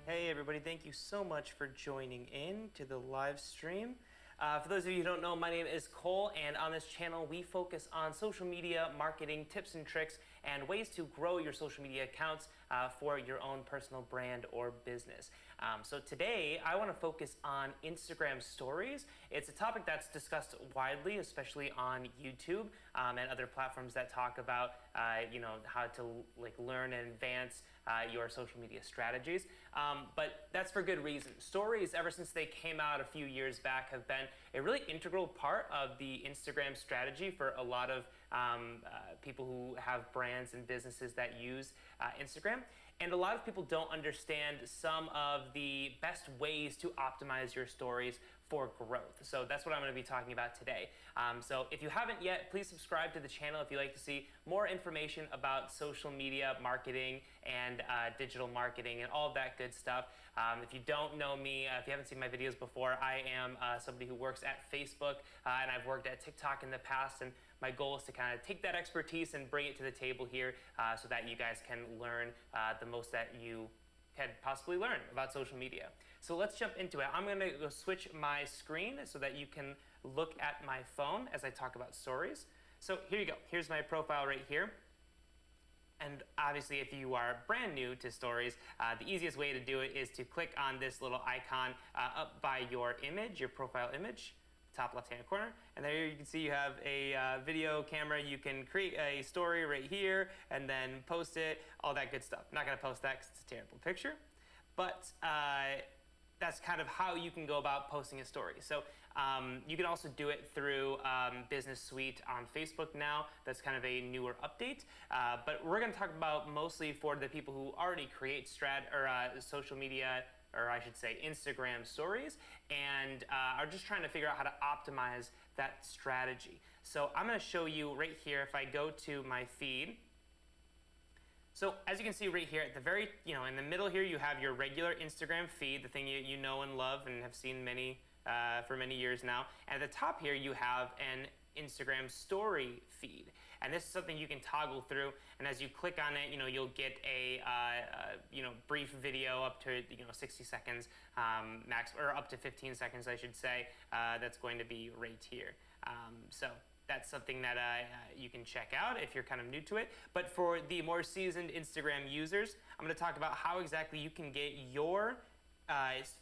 Hey everybody, thank you so much for joining in to the live stream. For those of you who don't know, my name is Cole, and on this channel we focus on social media marketing tips and tricks and ways to grow your social media accounts for your own personal brand or business. So today I want to focus on Instagram stories. It's a topic that's discussed widely, especially on YouTube and other platforms that talk about how to learn and advance your social media strategies. But that's for good reason. Stories, ever since they came out a few years back, have been a really integral part of the Instagram strategy for a lot of people who have brands and businesses that use Instagram. And a lot of people don't understand some of the best ways to optimize your stories for growth. So that's what I'm going to be talking about today. So if you haven't yet, please subscribe to the channel if you'd like to see more information about social media marketing and digital marketing and all of that good stuff. If you don't know me, if you haven't seen my videos before, I am somebody who works at Facebook and I've worked at TikTok in the past, and my goal is to kind of take that expertise and bring it to the table here so that you guys can learn the most that you could possibly learn about social media. So let's jump into it. I'm going to go switch my screen so that you can look at my phone as I talk about stories. So here you go. Here's my profile right here. And obviously, if you are brand new to stories, the easiest way to do it is to click on this little icon up by your image, your profile image, top left-hand corner, and there you can see you have a video camera. You can create a story right here and then post it, all that good stuff. I'm not going to post that because it's a terrible picture, but that's kind of how you can go about posting a story. So you can also do it through Business Suite on Facebook now. That's kind of a newer update, but we're going to talk about mostly for the people who already create social media, or I should say Instagram stories, and are just trying to figure out how to optimize that strategy. So I'm going to show you right here. If I go to my feed, so as you can see right here at the very, in the middle here, you have your regular Instagram feed, the thing you know and love and have seen for many years now. And at the top here, you have an Instagram story feed, and this is something you can toggle through, and as you click on it, you'll get a brief video up to 60 seconds max, or up to 15 seconds I should say. That's going to be right here. So that's something that you can check out if you're kind of new to it. But for the more seasoned Instagram users, I'm going to talk about how exactly you can get your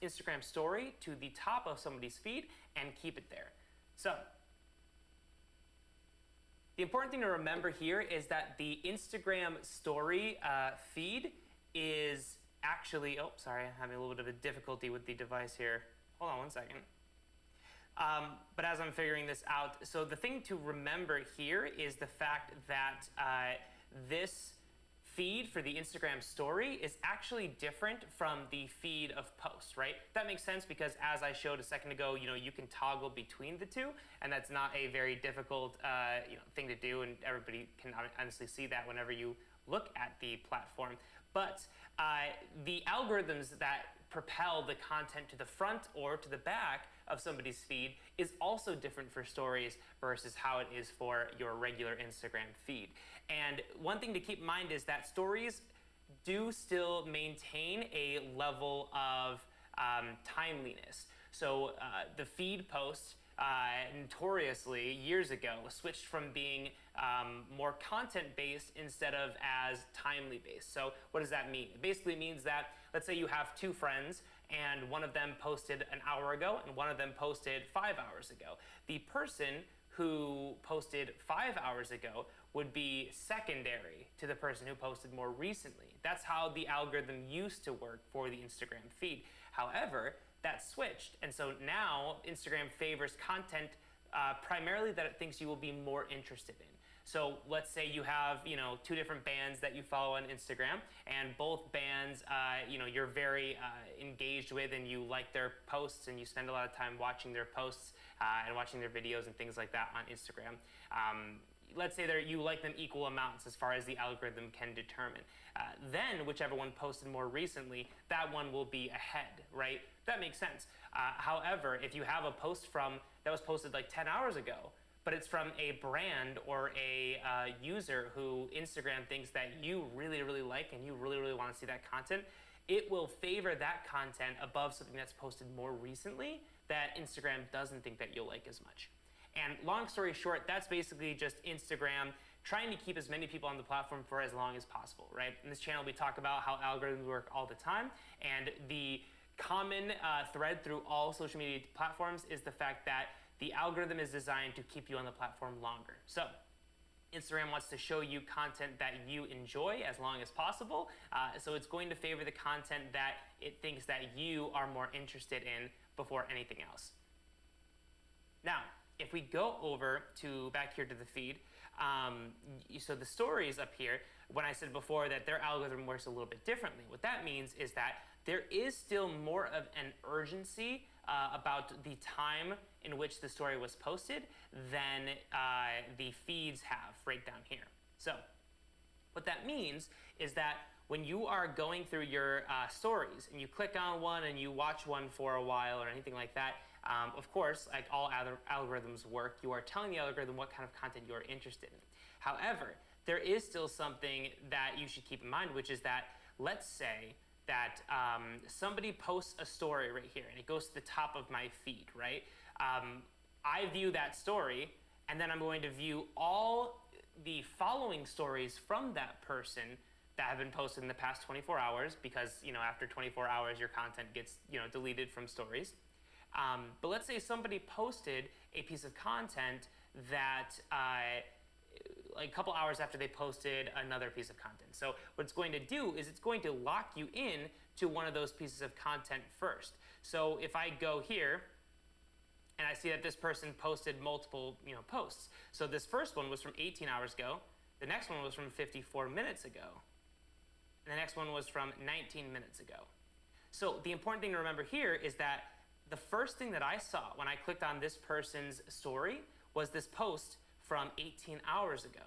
Instagram story to the top of somebody's feed and keep it there. So the important thing to remember here is that the Instagram story feed is actually, oh, sorry, I'm having a little bit of a difficulty with the device here. Hold on one second. But as I'm figuring this out, so the thing to remember here is the fact that this feed for the Instagram story is actually different from the feed of posts, right? That makes sense because as I showed a second ago, you can toggle between the two, and that's not a very difficult thing to do, and everybody can honestly see that whenever you look at the platform. But the algorithms that propel the content to the front or to the back of somebody's feed is also different for stories versus how it is for your regular Instagram feed. And one thing to keep in mind is that stories do still maintain a level of timeliness. So the feed posts notoriously years ago switched from being more content-based instead of as timely-based. So what does that mean? It basically means that, let's say you have two friends and one of them posted an hour ago and one of them posted 5 hours ago. The person who posted 5 hours ago would be secondary to the person who posted more recently. That's how the algorithm used to work for the Instagram feed. However, that switched, and so now Instagram favors content primarily that it thinks you will be more interested in. So let's say you have two different bands that you follow on Instagram, and both bands you're very engaged with, and you like their posts, and you spend a lot of time watching their posts and watching their videos and things like that on Instagram. Let's say you like them equal amounts as far as the algorithm can determine. Then whichever one posted more recently, that one will be ahead, right? That makes sense. However, if you have a post that was posted like 10 hours ago, but it's from a brand or a user who Instagram thinks that you really, really like and you really, really want to see that content, it will favor that content above something that's posted more recently that Instagram doesn't think that you'll like as much. And long story short, that's basically just Instagram trying to keep as many people on the platform for as long as possible, right? In this channel, we talk about how algorithms work all the time, and the common thread through all social media platforms is the fact that the algorithm is designed to keep you on the platform longer. So Instagram wants to show you content that you enjoy as long as possible, so it's going to favor the content that it thinks that you are more interested in before anything else. Now, if we go over to back here to the feed, so the stories up here, when I said before that their algorithm works a little bit differently, what that means is that there is still more of an urgency about the time in which the story was posted than the feeds have right down here. So what that means is that when you are going through your stories and you click on one and you watch one for a while or anything like that, of course, like all other algorithms work, you are telling the algorithm what kind of content you're interested in. However, there is still something that you should keep in mind, which is that, let's say that somebody posts a story right here and it goes to the top of my feed, right? I view that story and then I'm going to view all the following stories from that person that have been posted in the past 24 hours because, after 24 hours your content gets, deleted from stories. But let's say somebody posted a piece of content that like a couple hours after they posted another piece of content. So what it's going to do is it's going to lock you in to one of those pieces of content first. So if I go here and I see that this person posted multiple posts. So this first one was from 18 hours ago. The next one was from 54 minutes ago. And the next one was from 19 minutes ago. So the important thing to remember here is that the first thing that I saw when I clicked on this person's story was this post from 18 hours ago.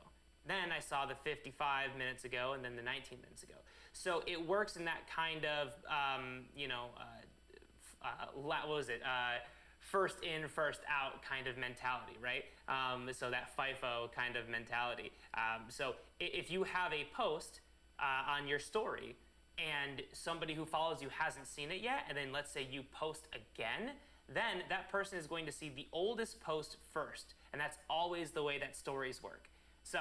Then I saw the 55 minutes ago and then the 19 minutes ago. So it works in that kind of, first in, first out kind of mentality, right? So that FIFO kind of mentality. So if you have a post on your story and somebody who follows you hasn't seen it yet, and then let's say you post again, then that person is going to see the oldest post first. And that's always the way that stories work. So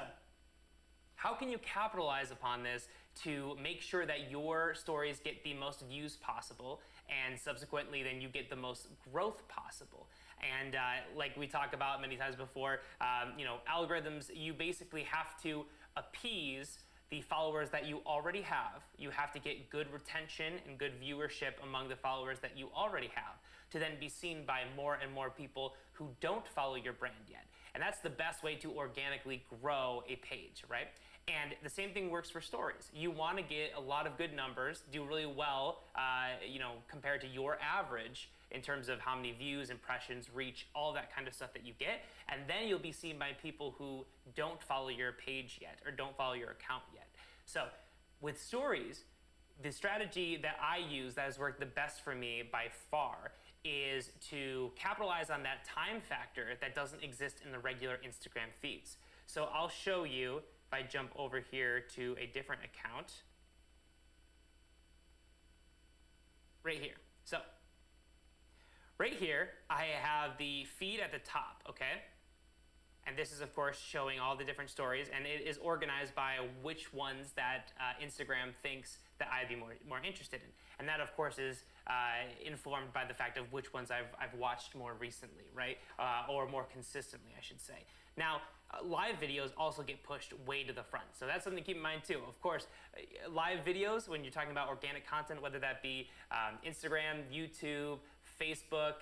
how can you capitalize upon this to make sure that your stories get the most views possible and subsequently then you get the most growth possible? And like we talked about many times before, algorithms, you basically have to appease the followers that you already have. You have to get good retention and good viewership among the followers that you already have to then be seen by more and more people who don't follow your brand yet. And that's the best way to organically grow a page, right? And the same thing works for stories. You want to get a lot of good numbers, do really well, compared to your average in terms of how many views, impressions, reach, all that kind of stuff that you get. And then you'll be seen by people who don't follow your page yet or don't follow your account yet. So with stories, the strategy that I use that has worked the best for me by far is to capitalize on that time factor that doesn't exist in the regular Instagram feeds. So I'll show you if I jump over here to a different account. Right here. So right here, I have the feed at the top, okay? And this is, of course, showing all the different stories, and it is organized by which ones that Instagram thinks that I'd be more interested in. And that, of course, is informed by the fact of which ones I've watched more recently, right? Or more consistently, I should say. Now, live videos also get pushed way to the front. So that's something to keep in mind too. Of course, live videos, when you're talking about organic content, whether that be Instagram, YouTube, Facebook,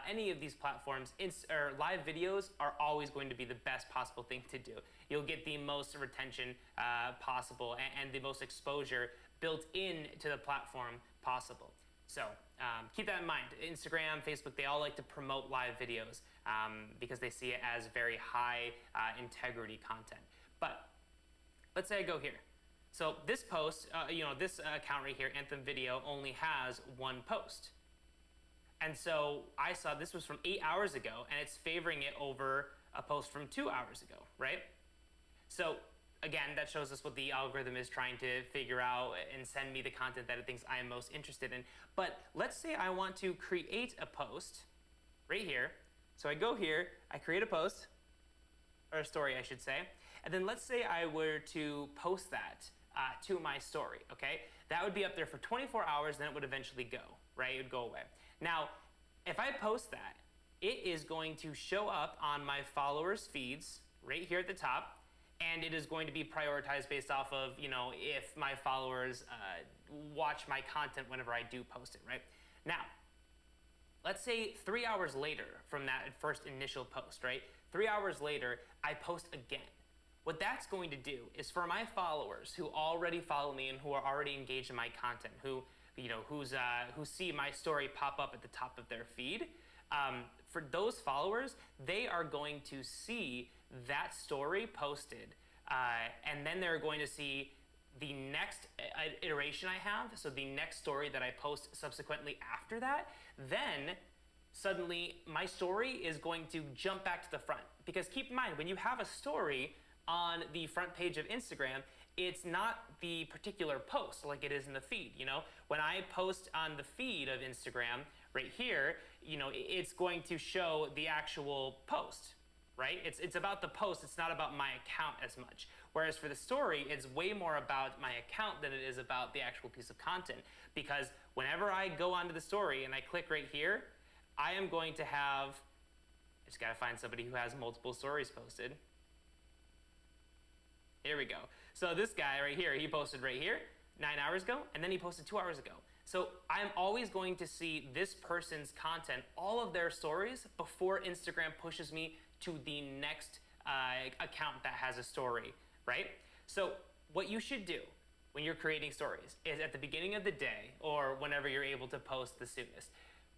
any of these platforms, live videos are always going to be the best possible thing to do. You'll get the most retention possible and the most exposure built into the platform possible. So keep that in mind. Instagram, Facebook, they all like to promote live videos because they see it as very high integrity content. But let's say I go here. So this post, this account right here, Anthem Video, only has one post. And so I saw this was from 8 hours ago, and it's favoring it over a post from 2 hours ago, right? So again, that shows us what the algorithm is trying to figure out and send me the content that it thinks I am most interested in. But let's say I want to create a post right here. So I go here, I create a post, or a story, I should say. And then let's say I were to post that to my story, okay? That would be up there for 24 hours, then it would eventually go, right? It would go away. Now, if I post that, it is going to show up on my followers' feeds right here at the top, and it is going to be prioritized based off of, if my followers watch my content whenever I do post it, right? Now, let's say 3 hours later from that first initial post, right? 3 hours later, I post again. What that's going to do is for my followers who already follow me and who are already engaged in my content, who see my story pop up at the top of their feed, for those followers, they are going to see that story posted, and then they're going to see the next iteration I have, so the next story that I post subsequently after that. Then suddenly my story is going to jump back to the front. Because keep in mind, when you have a story on the front page of Instagram, it's not the particular post like it is in the feed. When I post on the feed of Instagram right here, it's going to show the actual post, right? It's about the post, it's not about my account as much. Whereas for the story, it's way more about my account than it is about the actual piece of content. Because whenever I go onto the story and I click right here, I am going to have, I just gotta find somebody who has multiple stories posted. Here we go. So this guy right here, he posted right here 9 hours ago, and then he posted 2 hours ago. So I'm always going to see this person's content, all of their stories, before Instagram pushes me to the next account that has a story, right? So what you should do when you're creating stories is at the beginning of the day, or whenever you're able to post the soonest,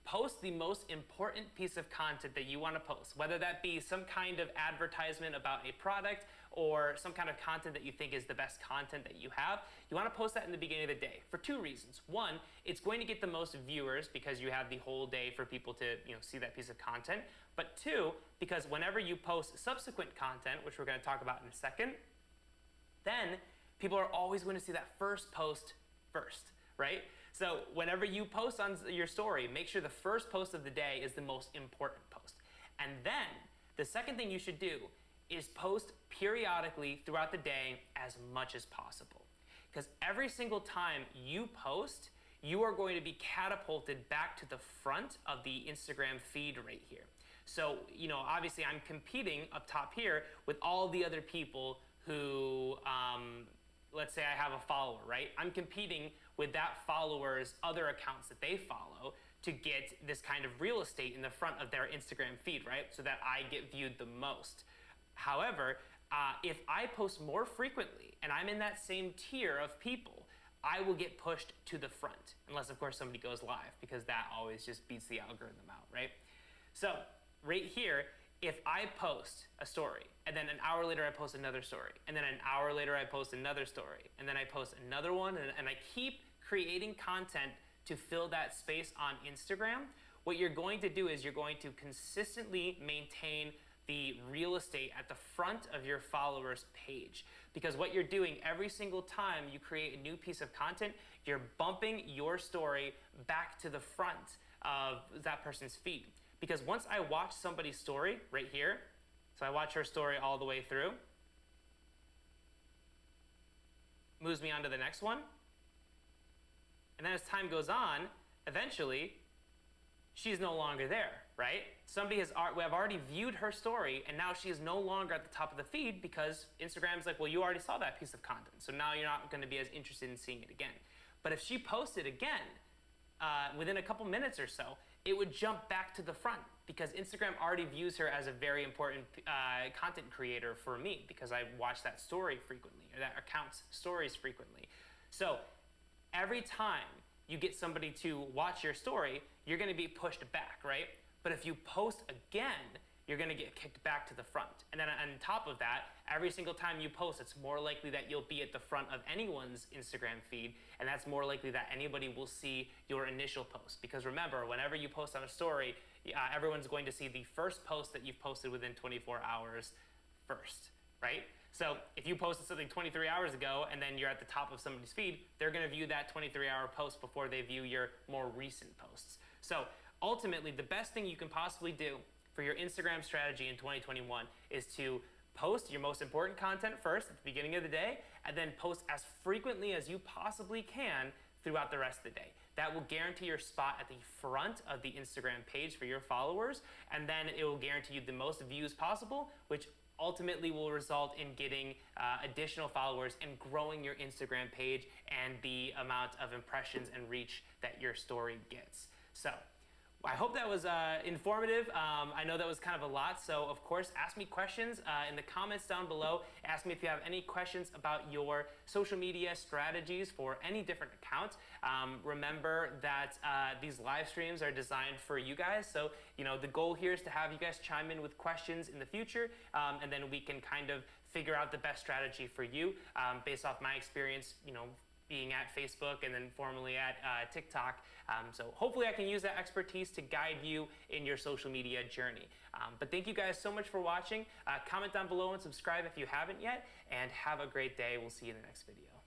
post the most important piece of content that you want to post, whether that be some kind of advertisement about a product or some kind of content that you think is the best content that you have. You want to post that in the beginning of the day for two reasons. One, it's going to get the most viewers because you have the whole day for people to see that piece of content. But two, because whenever you post subsequent content, which we're going to talk about in a second, then people are always going to see that first post first, right? So whenever you post on your story, make sure the first post of the day is the most important post. And then the second thing you should do is post periodically throughout the day as much as possible. Because every single time you post, you are going to be catapulted back to the front of the Instagram feed right here. So, obviously I'm competing up top here with all the other people who, let's say I have a follower, right? I'm competing with that follower's other accounts that they follow to get this kind of real estate in the front of their Instagram feed, right? So that I get viewed the most. However, if I post more frequently and I'm in that same tier of people, I will get pushed to the front, unless of course somebody goes live, because that always just beats the algorithm out, right? So right here, if I post a story, and then an hour later I post another story, and then an hour later I post another story, and then I post another one, and I keep creating content to fill that space on Instagram, what you're going to do is you're going to consistently maintain the real estate at the front of your followers page. Because what you're doing every single time you create a new piece of content, you're bumping your story back to the front of that person's feed. Because once I watch somebody's story right here, so I watch her story all the way through, moves me on to the next one, and then as time goes on, eventually, she's no longer there, right? We have already viewed her story, and now she is no longer at the top of the feed because Instagram's like, well, you already saw that piece of content, so now you're not going to be as interested in seeing it again. But if she posted again, within a couple minutes or so, it would jump back to the front because Instagram already views her as a very important content creator for me because I watch that story frequently, or that account's stories frequently. So every time you get somebody to watch your story, you're going to be pushed back, right? But if you post again, you're going to get kicked back to the front. And then on top of that, every single time you post, it's more likely that you'll be at the front of anyone's Instagram feed, and that's more likely that anybody will see your initial post. Because remember, whenever you post on a story, everyone's going to see the first post that you've posted within 24 hours first, right? So if you posted something 23 hours ago and then you're at the top of somebody's feed, they're gonna view that 23-hour post before they view your more recent posts. So ultimately, the best thing you can possibly do for your Instagram strategy in 2021 is to post your most important content first at the beginning of the day, and then post as frequently as you possibly can throughout the rest of the day. That will guarantee your spot at the front of the Instagram page for your followers, and then it will guarantee you the most views possible, which ultimately will result in getting additional followers and growing your Instagram page and the amount of impressions and reach that your story gets. So I hope that was informative. I know that was kind of a lot, so of course, ask me questions in the comments down below. Ask me if you have any questions about your social media strategies for any different accounts. Remember that these live streams are designed for you guys, so the goal here is to have you guys chime in with questions in the future, and then we can kind of figure out the best strategy for you based off my experience, being at Facebook and then formerly at TikTok. So hopefully I can use that expertise to guide you in your social media journey. But thank you guys so much for watching. Comment down below and subscribe if you haven't yet, and have a great day. We'll see you in the next video.